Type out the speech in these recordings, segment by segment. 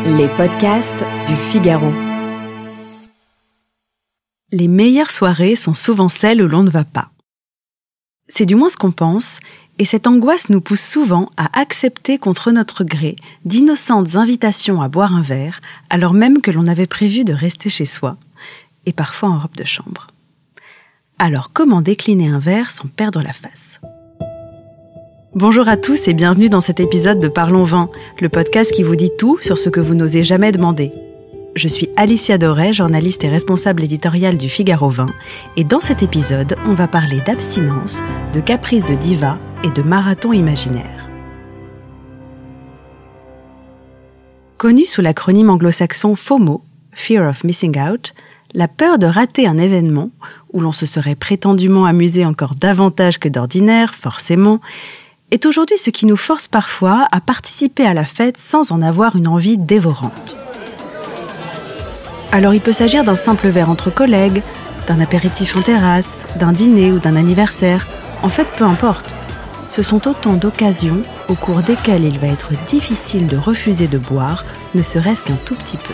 Les podcasts du Figaro. Les meilleures soirées sont souvent celles où l'on ne va pas. C'est du moins ce qu'on pense, et cette angoisse nous pousse souvent à accepter contre notre gré d'innocentes invitations à boire un verre, alors même que l'on avait prévu de rester chez soi, et parfois en robe de chambre. Alors comment décliner un verre sans perdre la face ? Bonjour à tous et bienvenue dans cet épisode de Parlons Vin, le podcast qui vous dit tout sur ce que vous n'osez jamais demander. Je suis Alicia Doré, journaliste et responsable éditoriale du Figaro Vin, et dans cet épisode, on va parler d'abstinence, de caprices de diva et de marathon imaginaire. Connue sous l'acronyme anglo-saxon FOMO, Fear of Missing Out, la peur de rater un événement où l'on se serait prétendument amusé encore davantage que d'ordinaire, forcément, est aujourd'hui ce qui nous force parfois à participer à la fête sans en avoir une envie dévorante. Alors il peut s'agir d'un simple verre entre collègues, d'un apéritif en terrasse, d'un dîner ou d'un anniversaire. En fait, peu importe. Ce sont autant d'occasions au cours desquelles il va être difficile de refuser de boire, ne serait-ce qu'un tout petit peu.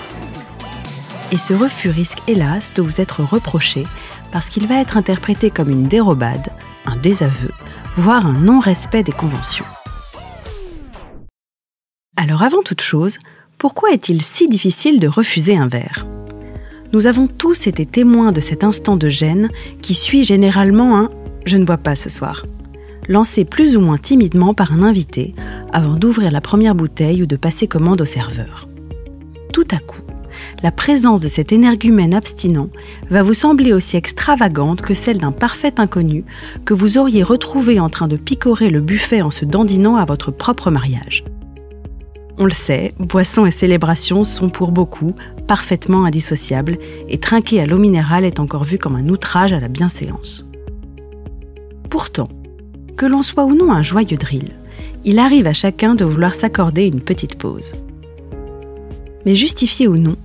Et ce refus risque hélas de vous être reproché parce qu'il va être interprété comme une dérobade, un désaveu, voire un non-respect des conventions. Alors avant toute chose, pourquoi est-il si difficile de refuser un verre ? Nous avons tous été témoins de cet instant de gêne qui suit généralement un « je ne bois pas ce soir », lancé plus ou moins timidement par un invité avant d'ouvrir la première bouteille ou de passer commande au serveur. Tout à coup, la présence de cet énergumène abstinent va vous sembler aussi extravagante que celle d'un parfait inconnu que vous auriez retrouvé en train de picorer le buffet en se dandinant à votre propre mariage. On le sait, boissons et célébrations sont pour beaucoup parfaitement indissociables et trinquer à l'eau minérale est encore vu comme un outrage à la bienséance. Pourtant, que l'on soit ou non un joyeux drill, il arrive à chacun de vouloir s'accorder une petite pause. Mais justifié ou non,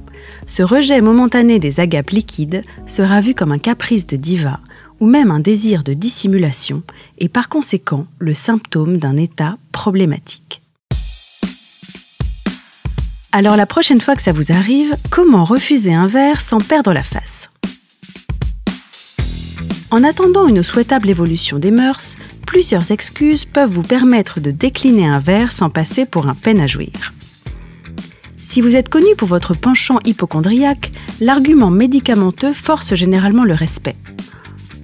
ce rejet momentané des agapes liquides sera vu comme un caprice de diva ou même un désir de dissimulation et par conséquent le symptôme d'un état problématique. Alors la prochaine fois que ça vous arrive, comment refuser un verre sans perdre la face ? En attendant une souhaitable évolution des mœurs, plusieurs excuses peuvent vous permettre de décliner un verre sans passer pour un peine à jouir. Si vous êtes connu pour votre penchant hypocondriaque, l'argument médicamenteux force généralement le respect.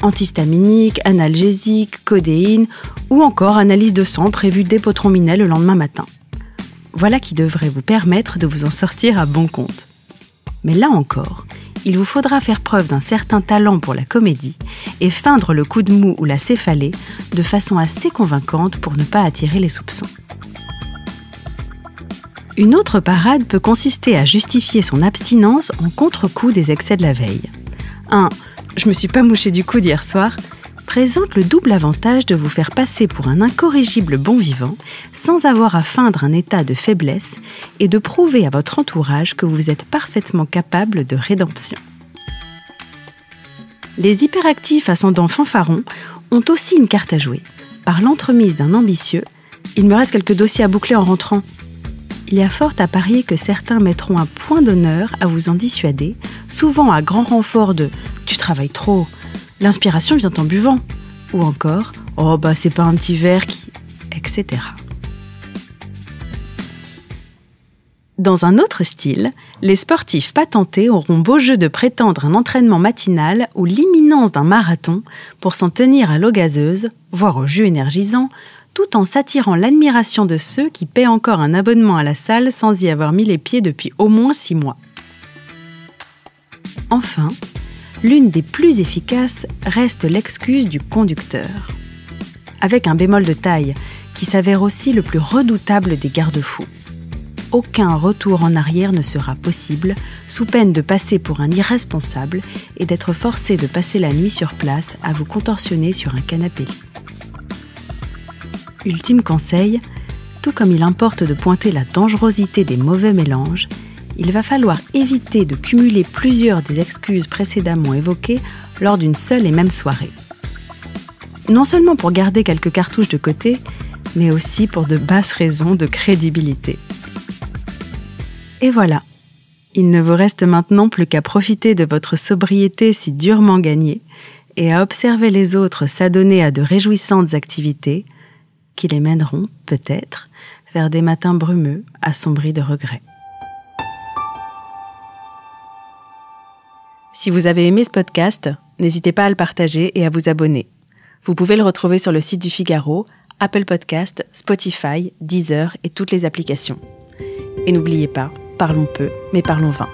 Antihistaminique, analgésique, codéine ou encore analyse de sang prévue d'Epotron Minet le lendemain matin. Voilà qui devrait vous permettre de vous en sortir à bon compte. Mais là encore, il vous faudra faire preuve d'un certain talent pour la comédie et feindre le coup de mou ou la céphalée de façon assez convaincante pour ne pas attirer les soupçons. Une autre parade peut consister à justifier son abstinence en contre-coup des excès de la veille. Un « je me suis pas mouché du coude hier soir » présente le double avantage de vous faire passer pour un incorrigible bon vivant sans avoir à feindre un état de faiblesse et de prouver à votre entourage que vous êtes parfaitement capable de rédemption. Les hyperactifs ascendants fanfarons ont aussi une carte à jouer. Par l'entremise d'un ambitieux, il me reste quelques dossiers à boucler en rentrant. Il y a fort à parier que certains mettront un point d'honneur à vous en dissuader, souvent à grand renfort de « tu travailles trop », « l'inspiration vient en buvant » ou encore « oh bah c'est pas un petit verre qui… » etc. Dans un autre style, les sportifs patentés auront beau jeu de prétendre un entraînement matinal ou l'imminence d'un marathon pour s'en tenir à l'eau gazeuse, voire au jus énergisant, tout en s'attirant l'admiration de ceux qui paient encore un abonnement à la salle sans y avoir mis les pieds depuis au moins 6 mois. Enfin, l'une des plus efficaces reste l'excuse du conducteur. Avec un bémol de taille, qui s'avère aussi le plus redoutable des garde-fous. Aucun retour en arrière ne sera possible, sous peine de passer pour un irresponsable et d'être forcé de passer la nuit sur place à vous contorsionner sur un canapé-lit. Ultime conseil, tout comme il importe de pointer la dangerosité des mauvais mélanges, il va falloir éviter de cumuler plusieurs des excuses précédemment évoquées lors d'une seule et même soirée. Non seulement pour garder quelques cartouches de côté, mais aussi pour de basses raisons de crédibilité. Et voilà, il ne vous reste maintenant plus qu'à profiter de votre sobriété si durement gagnée et à observer les autres s'adonner à de réjouissantes activités qui les mèneront, peut-être, vers des matins brumeux assombris de regrets. Si vous avez aimé ce podcast, n'hésitez pas à le partager et à vous abonner. Vous pouvez le retrouver sur le site du Figaro, Apple Podcast, Spotify, Deezer et toutes les applications. Et n'oubliez pas, parlons peu, mais parlons vin.